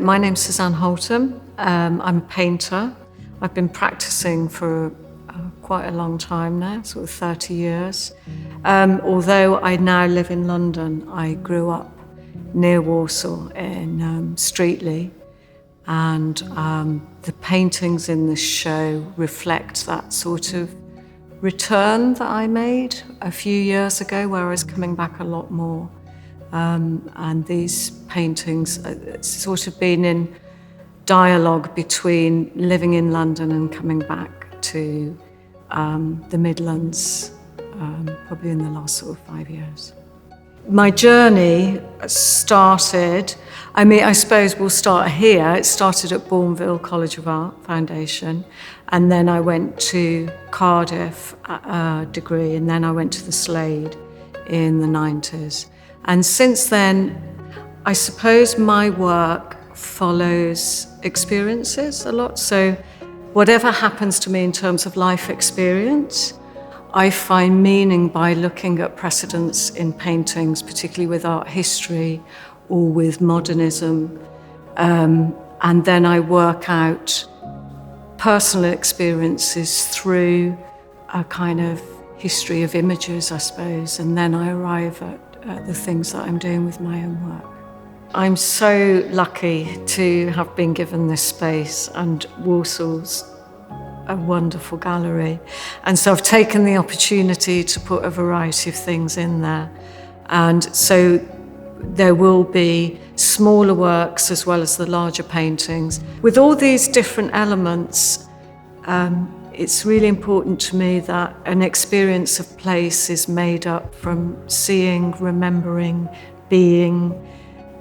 my name's Suzanne Holtom. I'm a painter. I've been practicing for quite a long time now, sort of 30 years. Although I now live in London, I grew up near Walsall in Streatley, and the paintings in the show reflect that sort of return that I made a few years ago, where I was coming back a lot more. And these paintings, it's sort of been in dialogue between living in London and coming back to the Midlands, probably in the last sort of 5 years. My journey started, I suppose we'll start here. It started at Bourneville College of Art Foundation, and then I went to Cardiff degree, and then I went to the Slade in the 90s. And since then, I suppose my work follows experiences a lot. So whatever happens to me in terms of life experience, I find meaning by looking at precedents in paintings, particularly with art history or with modernism. And then I work out personal experiences through a kind of history of images, I suppose, and then I arrive at the things that I'm doing with my own work. I'm so lucky to have been given this space, and Walsall's a wonderful gallery. And so I've taken the opportunity to put a variety of things in there. And so there will be smaller works as well as the larger paintings. With all these different elements, it's really important to me that an experience of place is made up from seeing, remembering, being,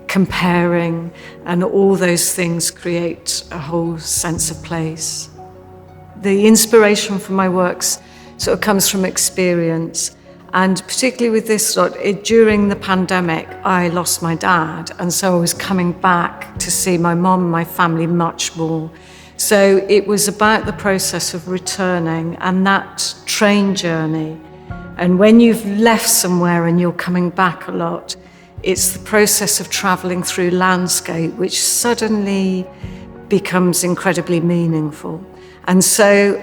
comparing, and all those things create a whole sense of place. The inspiration for my works sort of comes from experience, and particularly with this lot, during the pandemic, I lost my dad, and so I was coming back to see my mom and my family much more. So it was about the process of returning and that train journey. And when you've left somewhere and you're coming back a lot, it's the process of traveling through landscape which suddenly becomes incredibly meaningful. And so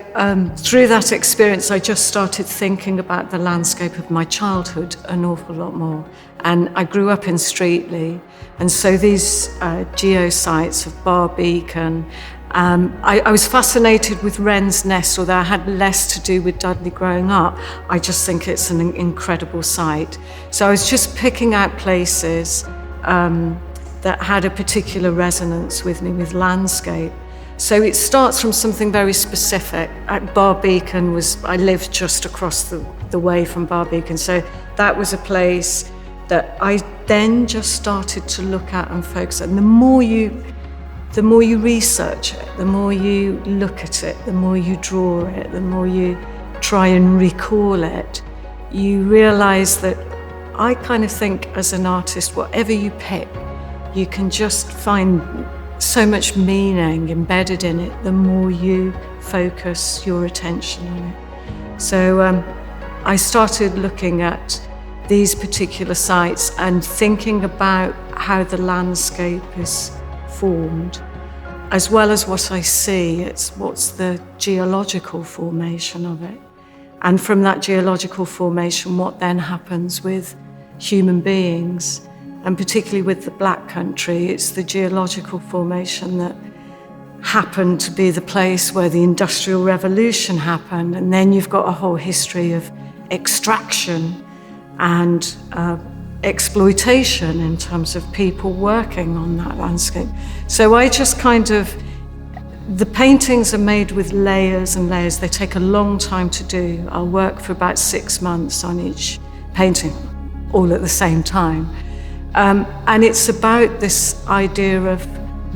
through that experience, I just started thinking about the landscape of my childhood an awful lot more. And I grew up in Streatley, and so these geosites of Barbeacon, I was fascinated with Wren's Nest, although I had less to do with Dudley growing up. I just think it's an incredible site. So I was just picking out places that had a particular resonance with me, with landscape. So it starts from something very specific. At Barbeacon I lived just across the way from Barbeacon, so that was a place that I then just started to look at and focus on. And the more you research it, the more you look at it, the more you draw it, the more you try and recall it, you realize that I kind of think as an artist, whatever you pick, you can just find so much meaning embedded in it the more you focus your attention on it. So I started looking at these particular sites and thinking about how the landscape is formed, as well as what I see. It's what's the geological formation of it. And from that geological formation, what then happens with human beings, and particularly with the Black Country. It's the geological formation that happened to be the place where the Industrial Revolution happened, and then you've got a whole history of extraction and exploitation in terms of people working on that landscape. So I just the paintings are made with layers and layers. They take a long time to do. I'll work for about 6 months on each painting, all at the same time. And it's about this idea of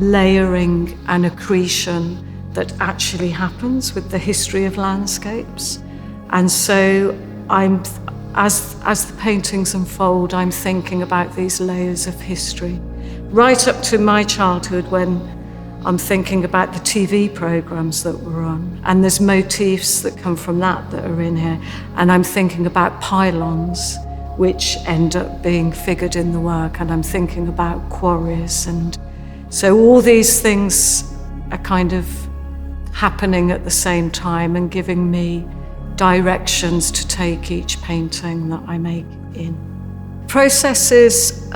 layering and accretion that actually happens with the history of landscapes. And so as the paintings unfold, I'm thinking about these layers of history, right up to my childhood when I'm thinking about the TV programs that were on, and there's motifs that come from that are in here. And I'm thinking about pylons, which end up being figured in the work, and I'm thinking about quarries. And So all these things are kind of happening at the same time and giving me directions to take each painting that I make in. Processes,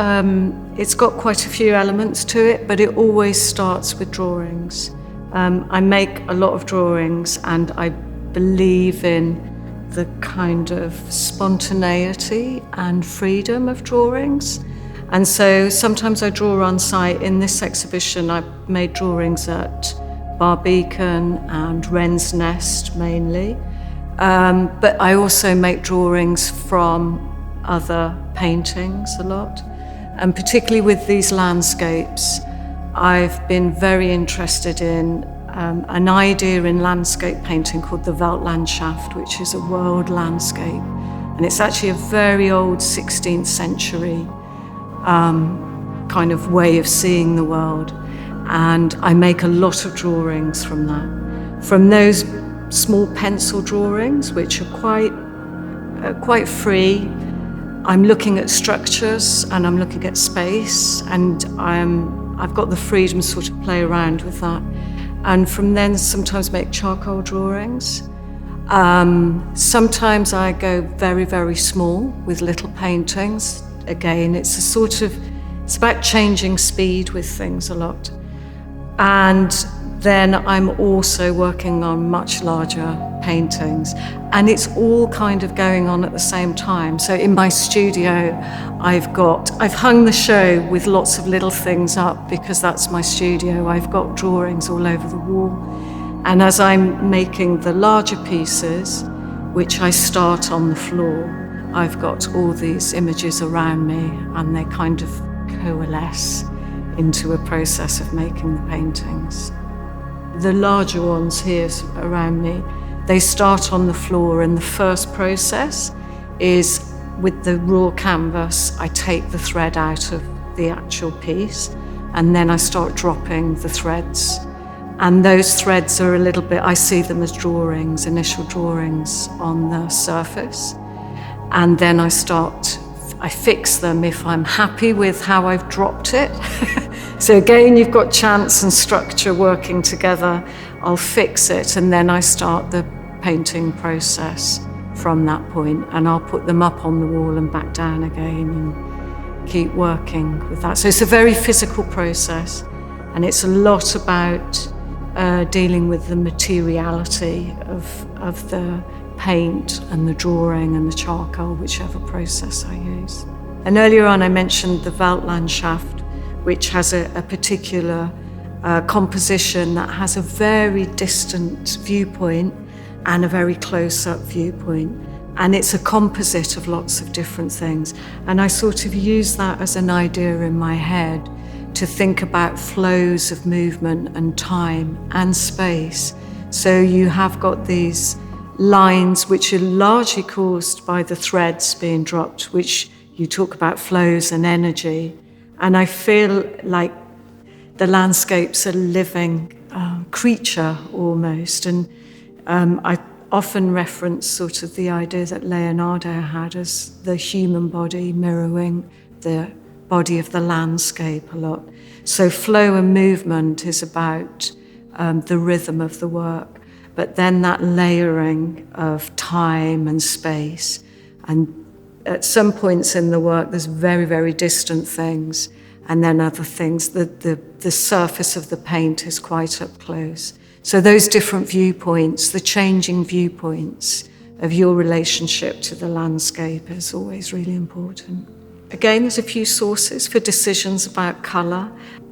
it's got quite a few elements to it, but it always starts with drawings. I make a lot of drawings, and I believe in the kind of spontaneity and freedom of drawings. And so sometimes I draw on site. In this exhibition, I've made drawings at Barbican and Wren's Nest mainly. But I also make drawings from other paintings a lot. And particularly with these landscapes, I've been very interested in an idea in landscape painting called the Weltlandschaft, which is a world landscape. And it's actually a very old 16th century kind of way of seeing the world. And I make a lot of drawings from that. From those small pencil drawings, which are quite free, I'm looking at structures and I'm looking at space, and I've got the freedom to sort of play around with that. And from then sometimes make charcoal drawings. Sometimes I go very, very small with little paintings. Again, it's about changing speed with things a lot. And then I'm also working on much larger paintings, and it's all kind of going on at the same time. So in my studio, I've hung the show with lots of little things up because that's my studio. I've got drawings all over the wall. And as I'm making the larger pieces, which I start on the floor, I've got all these images around me, and they kind of coalesce into a process of making the paintings. The larger ones here around me, they start on the floor, and the first process is with the raw canvas. I take the thread out of the actual piece, and then I start dropping the threads. And those threads are I see them as drawings, initial drawings on the surface. And then I fix them if I'm happy with how I've dropped it. So again, you've got chance and structure working together. I'll fix it, and then I start the painting process from that point, and I'll put them up on the wall and back down again and keep working with that. So it's a very physical process, and it's a lot about dealing with the materiality of the paint and the drawing and the charcoal, whichever process I use. And earlier on I mentioned the Weltlandschaft, which has a particular composition that has a very distant viewpoint and a very close-up viewpoint. And it's a composite of lots of different things. And I sort of use that as an idea in my head to think about flows of movement and time and space. So you have got these lines which are largely caused by the threads being dropped, which you talk about flows and energy. And I feel like the landscape's a living creature almost. And I often reference sort of the idea that Leonardo had as the human body mirroring the body of the landscape a lot. So flow and movement is about the rhythm of the work, but then that layering of time and space. And at some points in the work, there's very, very distant things, and then other things. The surface of the paint is quite up close. So those different viewpoints, the changing viewpoints of your relationship to the landscape is always really important. Again, there's a few sources for decisions about colour.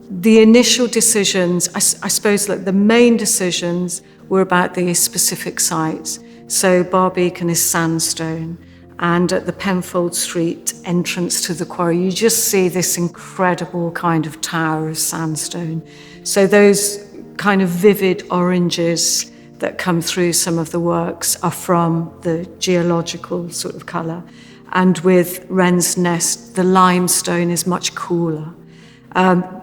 The initial decisions, I suppose that the main decisions were about the specific sites. So Barbican is sandstone, and at the Penfold Street entrance to the quarry, you just see this incredible kind of tower of sandstone. So those kind of vivid oranges that come through some of the works are from the geological sort of colour. And with Wren's Nest, the limestone is much cooler.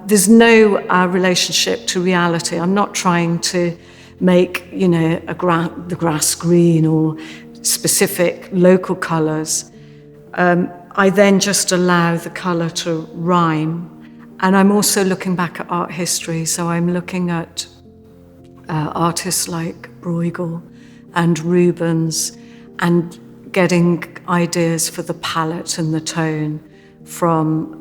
There's no relationship to reality. I'm not trying to make, the grass green or specific local colours. I then just allow the colour to rhyme, And I'm also looking back at art history, so I'm looking at artists like Bruegel and Rubens and getting ideas for the palette and the tone from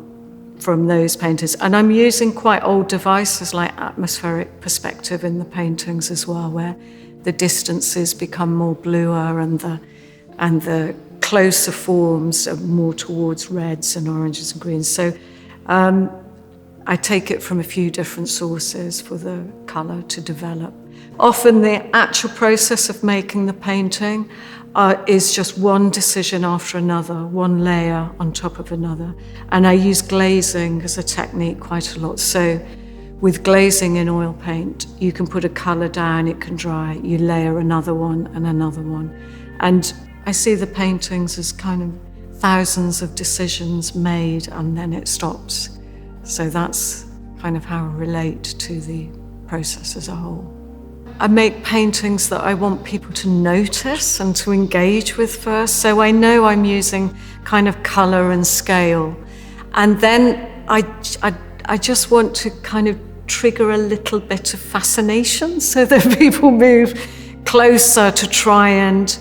those painters. And I'm using quite old devices like atmospheric perspective in the paintings as well, where the distances become more bluer and the closer forms are more towards reds and oranges and greens. So I take it from a few different sources for the colour to develop. Often the actual process of making the painting is just one decision after another, one layer on top of another. And I use glazing as a technique quite a lot. So with glazing in oil paint, you can put a colour down, it can dry, you layer another one and another one. And I see the paintings as kind of thousands of decisions made and then it stops. So that's kind of how I relate to the process as a whole. I make paintings that I want people to notice and to engage with first. So I know I'm using kind of colour and scale. And then I just want to kind of trigger a little bit of fascination so that people move closer to try and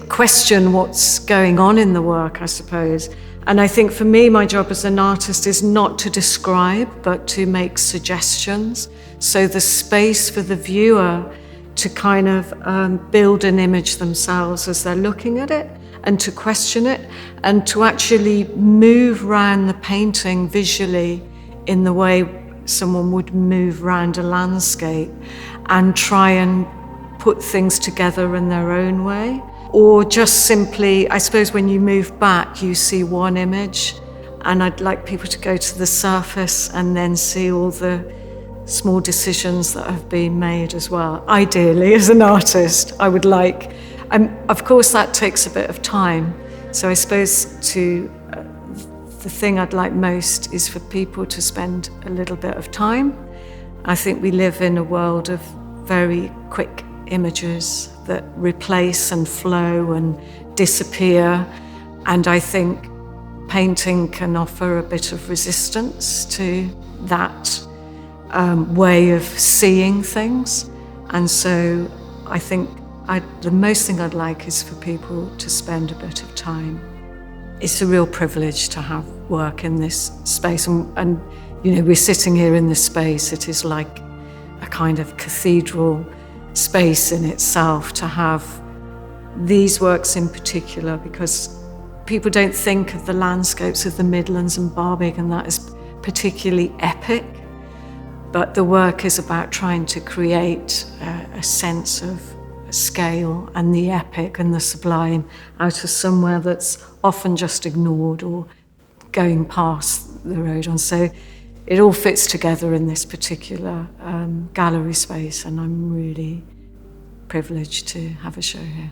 question what's going on in the work, I suppose. And I think for me, my job as an artist is not to describe, but to make suggestions. So the space for the viewer to kind of build an image themselves as they're looking at it and to question it and to actually move around the painting visually in the way someone would move around a landscape and try and put things together in their own way. Or just simply, I suppose when you move back, you see one image, and I'd like people to go to the surface and then see all the small decisions that have been made as well. Ideally, as an artist, I would like, of course that takes a bit of time. So I suppose the thing I'd like most is for people to spend a little bit of time. I think we live in a world of very quick images that replace and flow and disappear. And I think painting can offer a bit of resistance to that way of seeing things. And so I think the most thing I'd like is for people to spend a bit of time. It's a real privilege to have work in this space. And you know, we're sitting here in this space. It is like a kind of cathedral space in itself to have these works in particular, because people don't think of the landscapes of the Midlands and Barbican that as particularly epic, but the work is about trying to create a sense of scale and the epic and the sublime out of somewhere that's often just ignored or going past the road on. So it all fits together in this particular gallery space, and I'm really privileged to have a show here.